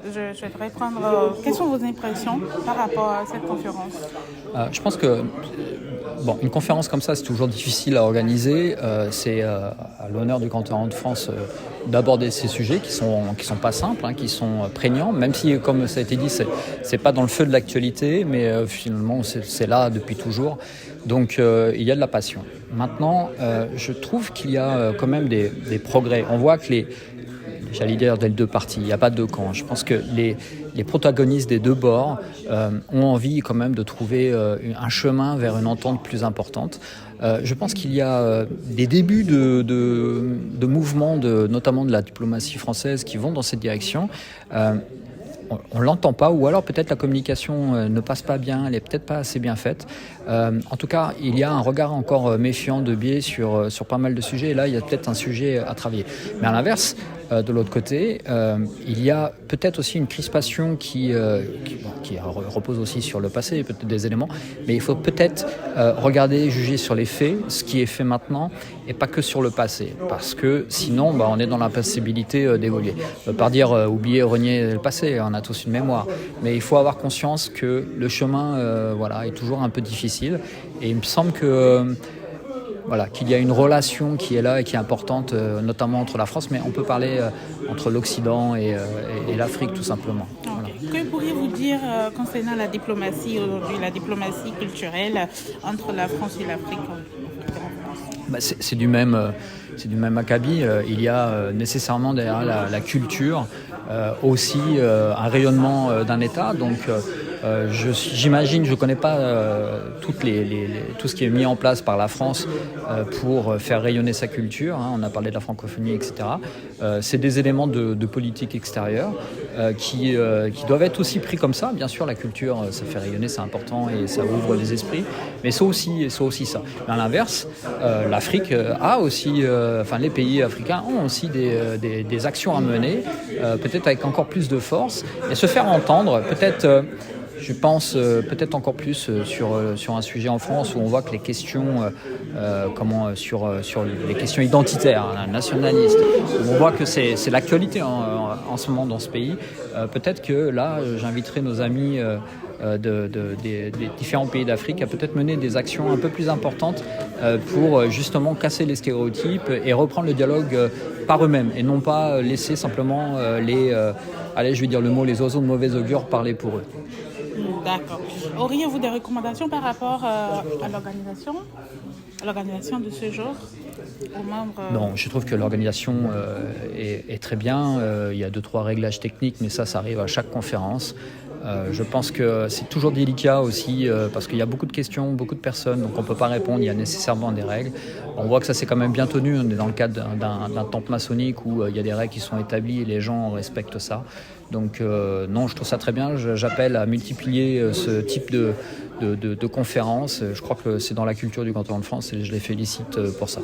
je souhaiterais prendre. Quelles sont vos impressions par rapport à cette conférence? Je pense que une conférence comme ça, c'est toujours difficile à organiser. C'est à l'honneur du Grand Orient de France d'aborder ces sujets qui sont pas simples, qui sont prégnants, même si, comme ça a été dit, c'est pas dans le feu de l'actualité, mais finalement, c'est là depuis toujours. Donc, il y a de la passion. Maintenant, je trouve qu'il y a quand même des progrès. On voit que j'allais dire des deux parties, il n'y a pas deux camps. Je pense que les protagonistes des deux bords ont envie quand même de trouver un chemin vers une entente plus importante. Je pense qu'il y a des débuts de mouvements, notamment de la diplomatie française, qui vont dans cette direction. On l'entend pas, ou alors peut-être la communication ne passe pas bien, elle est peut-être pas assez bien faite. En tout cas, il y a un regard encore méfiant de biais sur pas mal de sujets, et là il y a peut-être un sujet à travailler. Mais à l'inverse, de l'autre côté, il y a peut-être aussi une crispation qui repose aussi sur le passé, peut-être des éléments, mais il faut peut-être regarder, juger sur les faits, ce qui est fait maintenant, et pas que sur le passé, parce que sinon on est dans l'impassibilité d'évoluer. Par dire oublier, renier le passé, on a tous une mémoire, mais il faut avoir conscience que le chemin est toujours un peu difficile, et il me semble que qu'il y a une relation qui est là et qui est importante, notamment entre la France, mais on peut parler entre l'Occident et l'Afrique tout simplement. Okay. Voilà. Que pourriez-vous dire concernant la diplomatie aujourd'hui, la diplomatie culturelle entre la France et l'Afrique? C'est du même acabit. Il y a nécessairement derrière la culture aussi un rayonnement d'un État. Donc j'imagine, je ne connais pas tout ce qui est mis en place par la France pour faire rayonner sa culture. On a parlé de la francophonie, etc. C'est des éléments de politique extérieure qui doivent être aussi pris comme ça. Bien sûr, la culture, ça fait rayonner, c'est important et ça ouvre les esprits. Mais c'est aussi ça. Mais à l'inverse, l'Afrique a aussi, les pays africains ont aussi des actions à mener, peut-être avec encore plus de force, et se faire entendre, peut-être... Je pense peut-être encore plus sur un sujet en France où on voit que les questions, sur les questions identitaires, nationalistes, où on voit que c'est l'actualité en ce moment dans ce pays. Peut-être que là, j'inviterai nos amis des différents pays d'Afrique à peut-être mener des actions un peu plus importantes pour justement casser les stéréotypes et reprendre le dialogue par eux-mêmes et non pas laisser simplement les oiseaux de mauvais augure parler pour eux. D'accord. Auriez-vous des recommandations par rapport à l'organisation de ce genre aux membres? Non, je trouve que l'organisation est très bien. Il y a 2-3 réglages techniques, mais ça arrive à chaque conférence. Je pense que c'est toujours délicat aussi parce qu'il y a beaucoup de questions, beaucoup de personnes, donc on ne peut pas répondre, il y a nécessairement des règles. On voit que ça s'est quand même bien tenu, on est dans le cadre d'un temple maçonnique où il y a des règles qui sont établies et les gens respectent ça. Donc non, je trouve ça très bien, j'appelle à multiplier ce type de conférences. Je crois que c'est dans la culture du Grand Orient de France et je les félicite pour ça.